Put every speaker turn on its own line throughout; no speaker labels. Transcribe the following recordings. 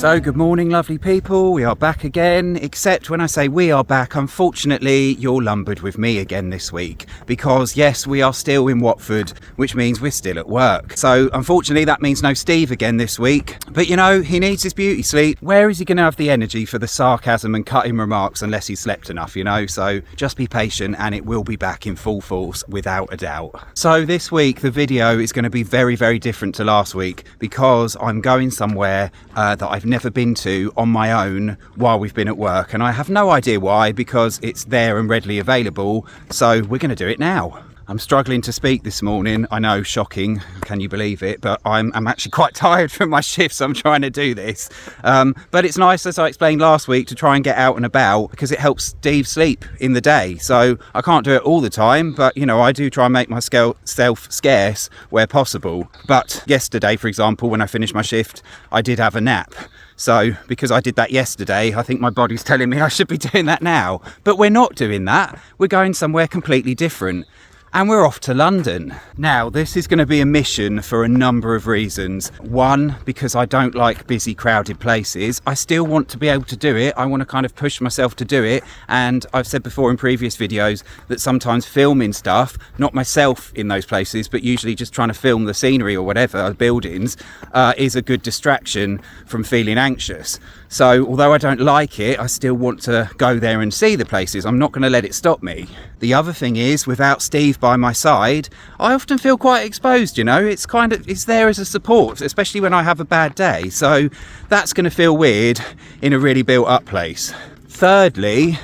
So good morning, lovely people. We are back again, except when I say we are back, unfortunately you're lumbered with me again this week, because yes, we are still in Watford, which means we're still at work. So unfortunately that means no Steve again this week, but you know, he needs his beauty sleep. Where is he going to have the energy for the sarcasm and cutting remarks unless he's slept enough, you know? So just be patient and it will be back in full force without a doubt. So this week the video is going to be very, very different to last week, because I'm going somewhere that I've never been to on my own while we've been at work, and I have no idea why, because it's there and readily available. So we're going to do it now. I'm struggling to speak this morning. I know, shocking, can you believe it? But I'm actually quite tired from my shift, so I'm trying to do this. But it's nice, as I explained last week, to try and get out and about, because it helps Steve sleep in the day. So I can't do it all the time, but you know, I do try and make myself scarce where possible. But yesterday, for example, when I finished my shift, I did have a nap. So because I did that yesterday, I think my body's telling me I should be doing that now. But we're not doing that. We're going somewhere completely different. And we're off to London. Now, this is going to be a mission for a number of reasons. One, because I don't like busy, crowded places. I still want to be able to do it. I want to kind of push myself to do it. And I've said before in previous videos that sometimes filming stuff, not myself in those places, but usually just trying to film the scenery or whatever, buildings, is a good distraction from feeling anxious. So although I don't like it, I still want to go there and see the places. I'm not going to let it stop me. The other thing is, without Steve by my side, I often feel quite exposed, you know. It's there as a support, especially when I have a bad day. So that's going to feel weird in a really built up place. Thirdly,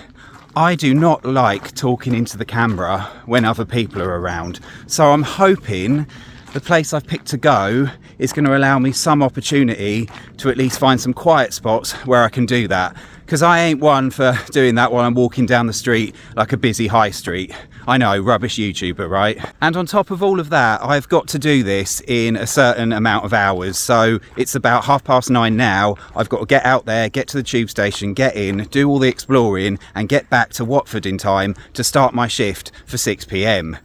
I do not like talking into the camera when other people are around. So I'm hoping the place I've picked to go is going to allow me some opportunity to at least find some quiet spots where I can do that. Because I ain't one for doing that while I'm walking down the street like a busy high street. I know, rubbish YouTuber, right? And on top of all of that, I've got to do this in a certain amount of hours. So it's about 9:30 now. I've got to get out there, get to the tube station, get in, do all the exploring and get back to Watford in time to start my shift for 6 p.m.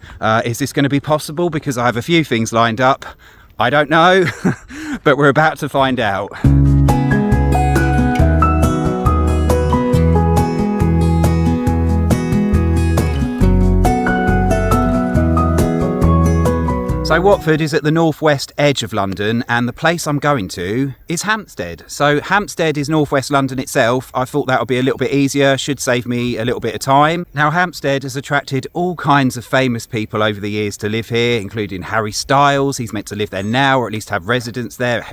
Is this going to be possible? Because I have a few things lined up. I don't know, but we're about to find out. So Watford is at the northwest edge of London, and the place I'm going to is Hampstead. So Hampstead is northwest London itself. I thought that would be a little bit easier, should save me a little bit of time. Now, Hampstead has attracted all kinds of famous people over the years to live here, including Harry Styles. He's meant to live there now, or at least have residence there.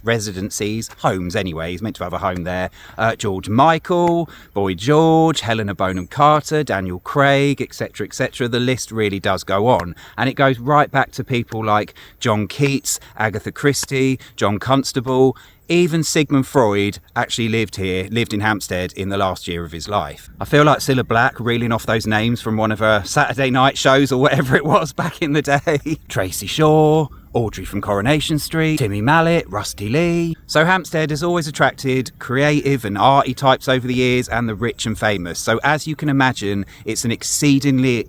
Residencies, homes anyway. He's meant to have a home there. George Michael, Boy George, Helena Bonham Carter, Daniel Craig, etc., etc. The list really does go on, and it goes right back to people like John Keats, Agatha Christie, John Constable. Even Sigmund Freud actually lived in Hampstead in the last year of his life. I feel like Cilla Black reeling off those names from one of her Saturday night shows or whatever it was back in the day. Tracy Shaw, Audrey from Coronation Street, Timmy Mallet, Rusty Lee. So Hampstead has always attracted creative and arty types over the years, and the rich and famous. So as you can imagine, it's an exceedingly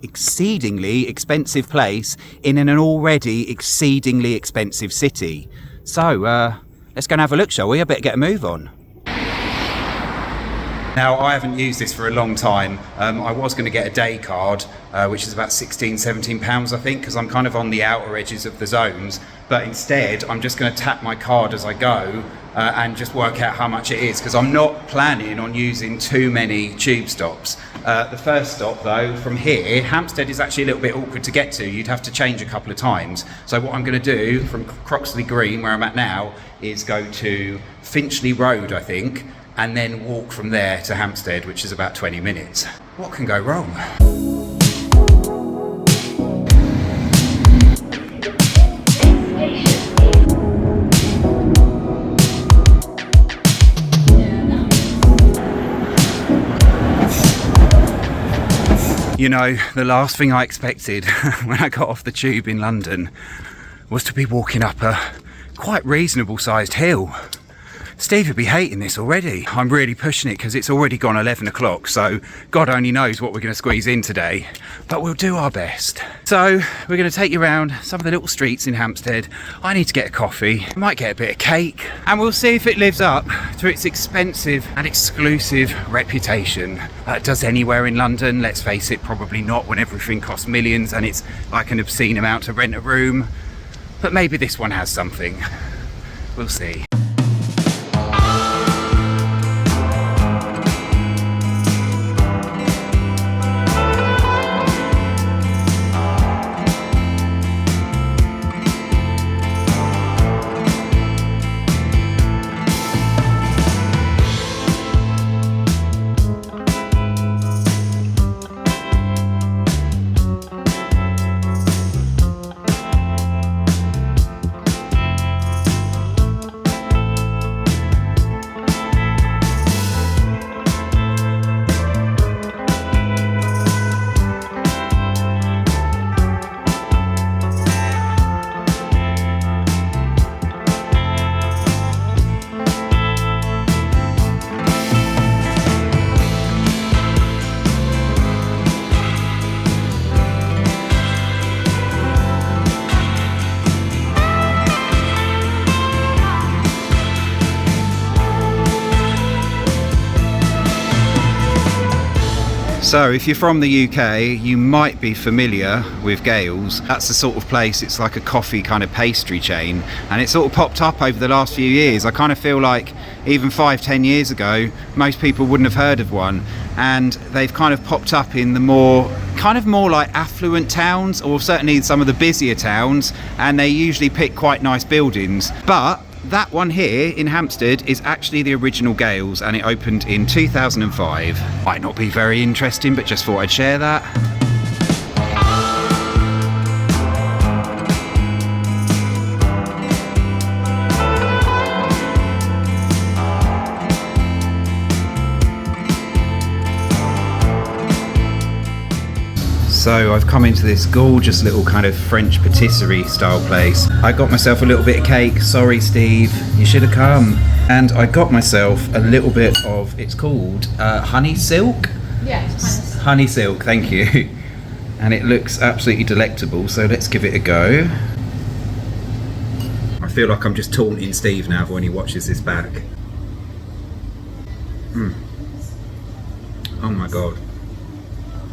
expensive place in an already exceedingly expensive city. So let's go and have a look, shall we? I better get a move on. Now, I haven't used this for a long time. I was going to get a day card, which is about £16-17, I think, because I'm kind of on the outer edges of the zones. But instead, I'm just going to tap my card as I go and just work out how much it is, because I'm not planning on using too many tube stops. The first stop, though, from here, Hampstead is actually a little bit awkward to get to. You'd have to change a couple of times. So what I'm going to do from Croxley Green, where I'm at now, is go to Finchley Road, I think, and then walk from there to Hampstead, which is about 20 minutes. What can go wrong? You know, the last thing I expected when I got off the tube in London was to be walking up a quite reasonable sized hill. Steve would be hating this already. I'm really pushing it because it's already gone 11 o'clock, so God only knows what we're going to squeeze in today, but we'll do our best. So we're going to take you around some of the little streets in Hampstead. I need to get a coffee, I might get a bit of cake, and we'll see if it lives up to its expensive and exclusive reputation. Does anywhere in London? Let's face it, probably not, when everything costs millions and it's like an obscene amount to rent a room. But maybe this one has something. We'll see. So if you're from the UK, you might be familiar with Gales. That's the sort of place, it's like a coffee kind of pastry chain, and it sort of popped up over the last few years. I kind of feel like even 5-10 years ago, most people wouldn't have heard of one, and they've kind of popped up in the more like affluent towns, or certainly some of the busier towns, and they usually pick quite nice buildings. But that one here in Hampstead is actually the original Gales, and it opened in 2005. Might not be very interesting, but just thought I'd share that. So I've come into this gorgeous little kind of French patisserie style place. I got myself a little bit of cake. Sorry, Steve, you should have come. And I got myself a little bit of, it's called honey silk?
Yeah, it's
honey silk, thank you. And it looks absolutely delectable, so let's give it a go. I feel like I'm just taunting Steve now when he watches this back. Oh my God.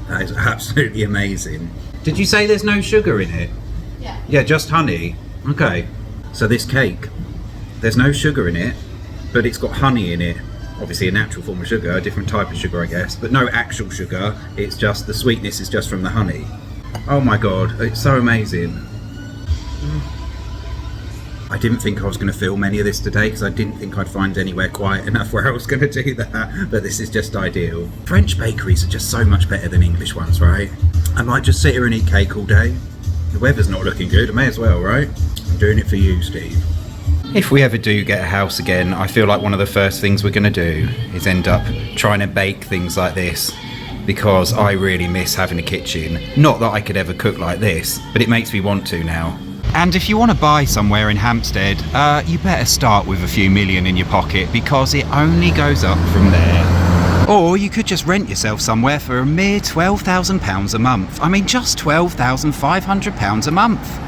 That is absolutely amazing. Did you say there's no sugar in it?
Yeah.
Yeah, just honey. Okay. So this cake, there's no sugar in it, but it's got honey in it. Obviously a natural form of sugar, a different type of sugar I guess, but no actual sugar. It's just, the sweetness is just from the honey. Oh my God, it's so amazing. I didn't think I was going to film any of this today because I didn't think I'd find anywhere quiet enough where I was going to do that, but this is just ideal. French bakeries are just so much better than English ones, right? I might just sit here and eat cake all day. The weather's not looking good, I may as well, right? I'm doing it for you, Steve. If we ever do get a house again, I feel like one of the first things we're going to do is end up trying to bake things like this, because I really miss having a kitchen. Not that I could ever cook like this, but it makes me want to now. And if you want to buy somewhere in Hampstead, you better start with a few million in your pocket, because it only goes up from there. Or you could just rent yourself somewhere for a mere £12,000 a month. I mean, just £12,500 a month.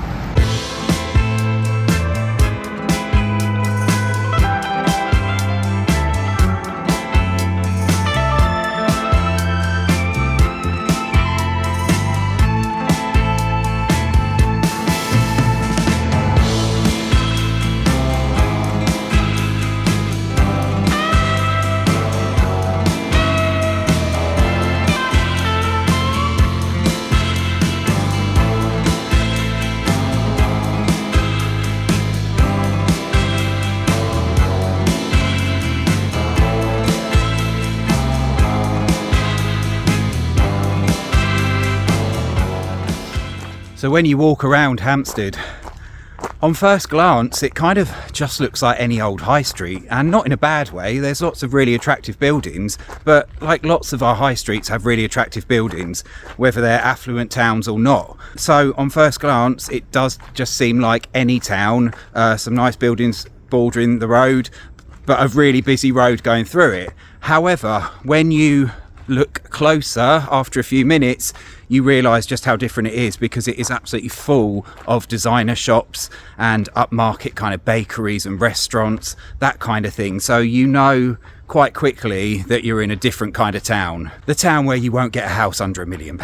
So when you walk around Hampstead, on first glance, it kind of just looks like any old high street, and not in a bad way. There's lots of really attractive buildings, but like lots of our high streets have really attractive buildings, whether they're affluent towns or not. So on first glance, it does just seem like any town, some nice buildings bordering the road, but a really busy road going through it. However, when you look closer after a few minutes, you realise just how different it is, because it is absolutely full of designer shops and upmarket kind of bakeries and restaurants, that kind of thing. So you know quite quickly that you're in a different kind of town. The town where you won't get a house under £1 million.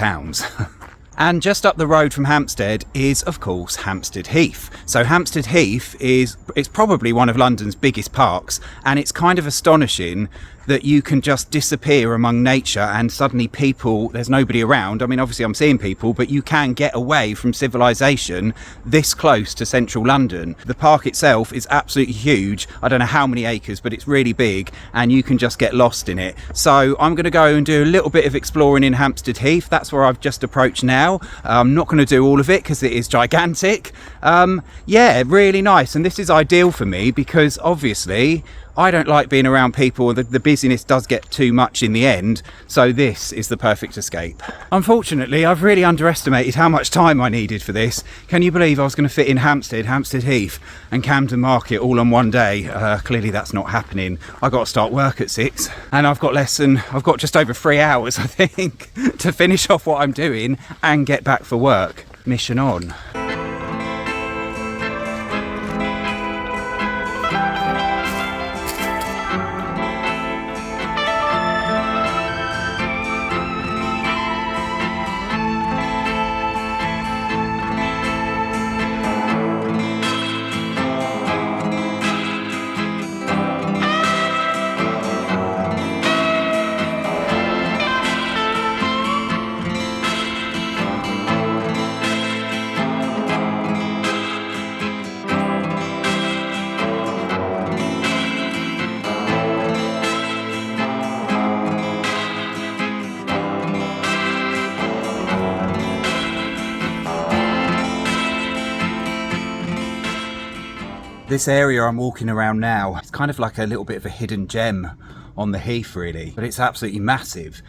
And just up the road from Hampstead is, of course, Hampstead Heath. So Hampstead Heath it's probably one of London's biggest parks, and it's kind of astonishing that you can just disappear among nature and suddenly there's nobody around. I mean, obviously I'm seeing people, but you can get away from civilization this close to central London. The park itself is absolutely huge. I don't know how many acres, but it's really big, and you can just get lost in it. So I'm going to go and do a little bit of exploring in Hampstead Heath. That's where I've just approached now. I'm not going to do all of it because it is gigantic. Yeah, really nice. And this is ideal for me because obviously I don't like being around people. The busyness does get too much in the end, so this is the perfect escape. Unfortunately, I've really underestimated how much time I needed for this. Can you believe I was going to fit in Hampstead Heath and Camden Market all on one day? Clearly that's not happening. I've got to start work at 6, and I've got just over 3 hours, I think, to finish off what I'm doing and get back for work. Mission on. This area I'm walking around now, it's kind of like a little bit of a hidden gem on the heath really, but it's absolutely massive.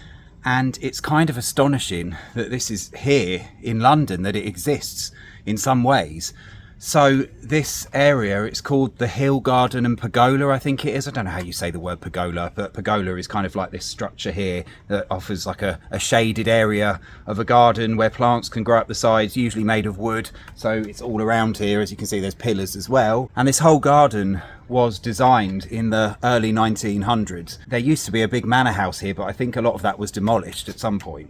And it's kind of astonishing that this is here in London, that it exists in some ways. So this area, it's called the Hill Garden and Pergola, I think it is. I don't know how you say the word pergola, but pergola is kind of like this structure here that offers like a shaded area of a garden where plants can grow up the sides, usually made of wood. So it's all around here. As you can see, there's pillars as well. And this whole garden was designed in the early 1900s. There used to be a big manor house here, but I think a lot of that was demolished at some point.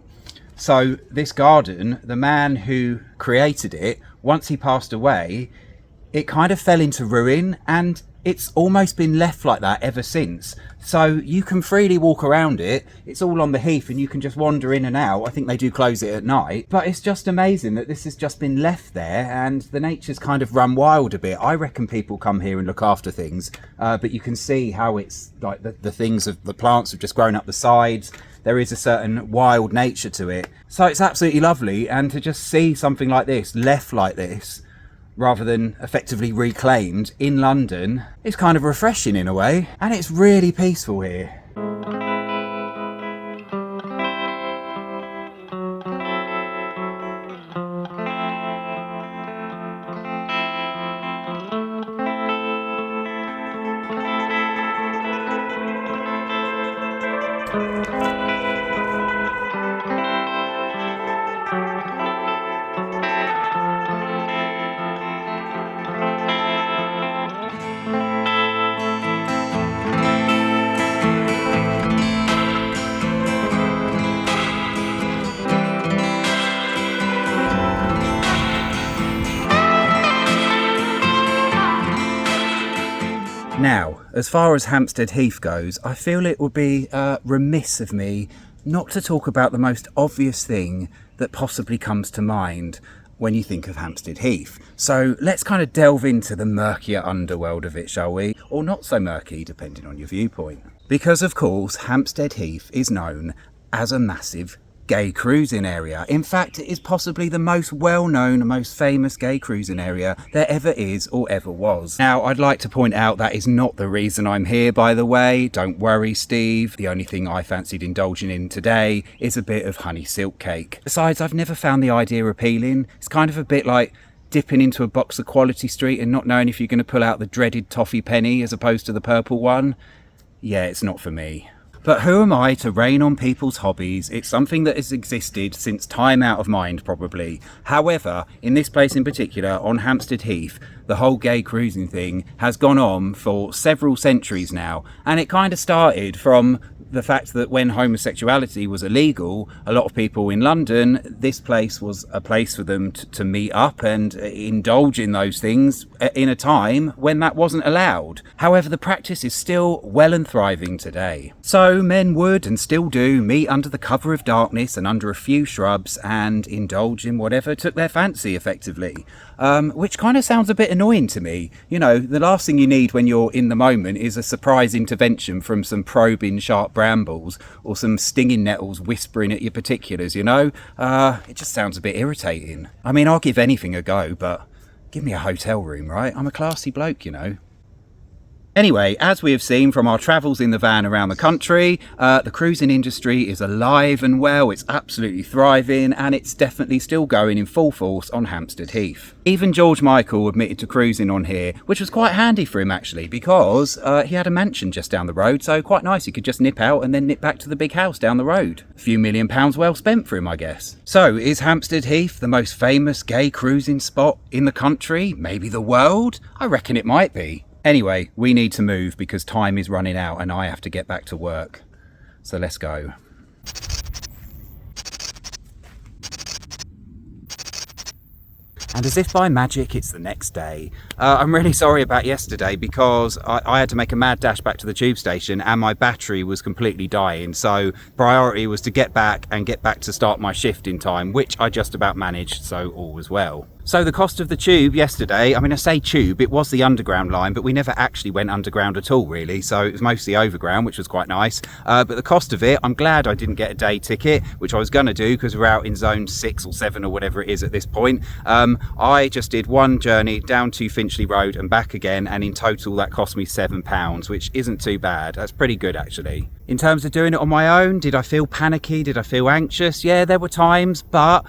So this garden, the man who created it, once he passed away, it kind of fell into ruin, and it's almost been left like that ever since. So you can freely walk around it. It's all on the heath and you can just wander in and out. I think they do close it at night, but it's just amazing that this has just been left there and the nature's kind of run wild a bit. I reckon people come here and look after things, but you can see how it's like the things of the plants have just grown up the sides. There is a certain wild nature to it. So it's absolutely lovely, and to just see something like this left like this rather than effectively reclaimed in London is kind of refreshing in a way, and it's really peaceful here. Now, as far as Hampstead Heath goes, I feel it would be remiss of me not to talk about the most obvious thing that possibly comes to mind when you think of Hampstead Heath. So let's kind of delve into the murkier underworld of it, shall we? Or not so murky, depending on your viewpoint. Because of course, Hampstead Heath is known as a massive gay cruising area. In fact, it is possibly the most well-known, most famous gay cruising area there ever is or ever was. Now, I'd like to point out that is not the reason I'm here, by the way. Don't worry, Steve. The only thing I fancied indulging in today is a bit of honey silk cake. Besides, I've never found the idea appealing. It's kind of a bit like dipping into a box of Quality Street and not knowing if you're going to pull out the dreaded toffee penny as opposed to the purple one, yeah, it's not for me. But who am I to rain on people's hobbies? It's something that has existed since time out of mind, probably. However, in this place in particular, on Hampstead Heath, the whole gay cruising thing has gone on for several centuries now. And it kind of started from the fact that when homosexuality was illegal, a lot of people in London, this place was a place for them to meet up and indulge in those things in a time when that wasn't allowed. However, the practice is still well and thriving today. So men would and still do meet under the cover of darkness and under a few shrubs and indulge in whatever took their fancy, effectively. Which kind of sounds a bit annoying to me. You know, the last thing you need when you're in the moment is a surprise intervention from some probing sharp brambles or some stinging nettles whispering at your particulars, you know? It just sounds a bit irritating. I mean, I'll give anything a go, but give me a hotel room, right? I'm a classy bloke, you know. Anyway, as we have seen from our travels in the van around the country, the cruising industry is alive and well, it's absolutely thriving, and it's definitely still going in full force on Hampstead Heath. Even George Michael admitted to cruising on here, which was quite handy for him actually, because he had a mansion just down the road, so quite nice, he could just nip out and then nip back to the big house down the road. A few £1 million well spent for him, I guess. So, is Hampstead Heath the most famous gay cruising spot in the country? Maybe the world? I reckon it might be. Anyway, we need to move because time is running out and I have to get back to work. So let's go. And as if by magic, it's the next day. I'm really sorry about yesterday because I had to make a mad dash back to the tube station and my battery was completely dying. So priority was to get back to start my shift in time, which I just about managed, so all was well. So the cost of the tube yesterday, I mean, I say tube, it was the underground line, but we never actually went underground at all, really. So it was mostly overground, which was quite nice. But the cost of it, I'm glad I didn't get a day ticket, which I was going to do because we're out in zone 6 or 7 or whatever it is at this point. I just did one journey down to Finchley Road and back again, and in total that cost me £7, which isn't too bad. That's pretty good, actually. In terms of doing it on my own, did I feel panicky? Did I feel anxious? Yeah, there were times, but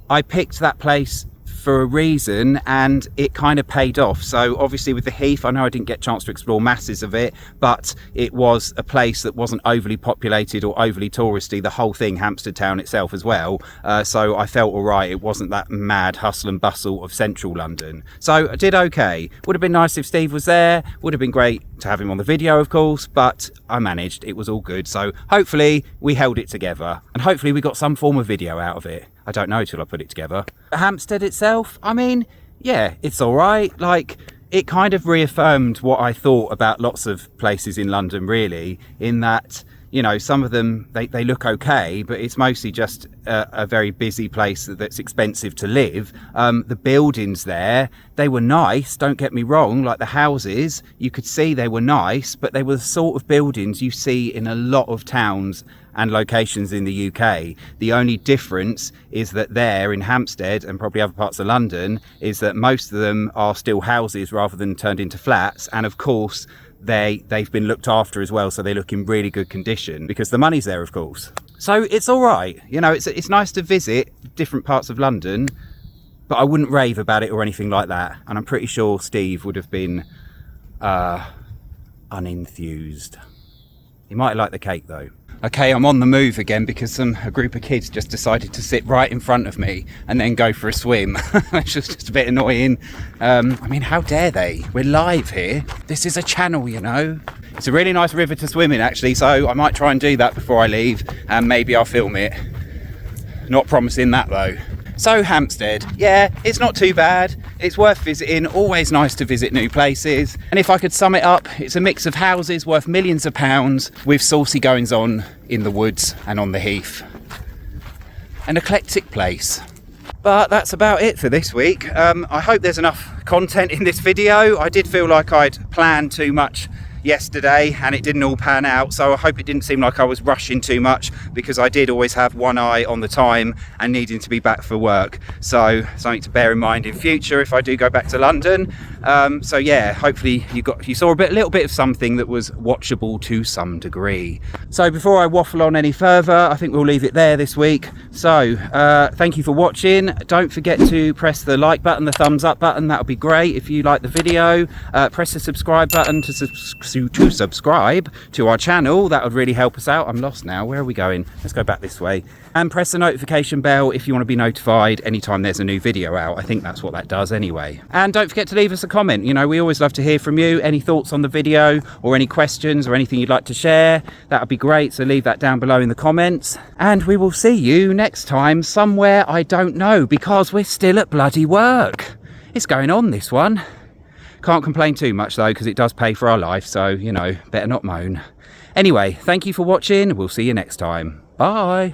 I picked that place for a reason and it kind of paid off. So obviously with the Heath, I know I didn't get a chance to explore masses of it, but it was a place that wasn't overly populated or overly touristy, the whole thing, Hampstead town itself as well. So I felt all right. It wasn't that mad hustle and bustle of central London. So I did okay. Would have been nice if Steve was there. Would have been great to have him on the video, of course, but I managed. It was all good. So hopefully we held it together and hopefully we got some form of video out of it. I don't know till I put it together. Hampstead itself, I mean, yeah, it's all right. Like, it kind of reaffirmed what I thought about lots of places in London, really, in that, you know, some of them, they look okay, but it's mostly just a very busy place that's expensive to live. The buildings there, they were nice, don't get me wrong, like the houses, you could see they were nice, but they were the sort of buildings you see in a lot of towns and locations in the UK. The only difference is that there in Hampstead and probably other parts of London is that most of them are still houses rather than turned into flats, and of course they've been looked after as well, so they look in really good condition because the money's there, of course. So it's all right, you know, it's nice to visit different parts of London, but I wouldn't rave about it or anything like that, and I'm pretty sure Steve would have been unenthused. He might like the cake though. Okay, I'm on the move again because a group of kids just decided to sit right in front of me and then go for a swim, which was just a bit annoying. I mean, how dare they? We're live here. This is a channel, you know. It's a really nice river to swim in, actually, so I might try and do that before I leave, and maybe I'll film it. Not promising that, though. So Hampstead, yeah, it's not too bad. It's worth visiting, always nice to visit new places. And if I could sum it up, it's a mix of houses worth millions of pounds with saucy goings on in the woods and on the heath. An eclectic place. But that's about it for this week. I hope there's enough content in this video. I did feel like I'd planned too much yesterday and it didn't all pan out, so I hope it didn't seem like I was rushing too much, because I did always have one eye on the time and needing to be back for work. So something to bear in mind in future if I do go back to London. So yeah, hopefully you saw a little bit of something that was watchable to some degree. So before I waffle on any further, I think we'll leave it there this week. So thank you for watching. Don't forget to press the like button, the thumbs up button. That would be great if you like the video. Press the subscribe button to subscribe to our channel. That would really help us out. I'm lost now. Where are we going? Let's go back this way. And press the notification bell if you want to be notified anytime there's a new video out. I think that's what that does anyway. And don't forget to leave us a comment. You know, we always love to hear from you. Any thoughts on the video or any questions or anything you'd like to share, that would be great. So leave that down below in the comments. And we will see you next time somewhere I don't know, because we're still at bloody work. It's going on, this one. Can't complain too much though, because it does pay for our life. So, you know, better not moan. Anyway, thank you for watching. We'll see you next time. Bye.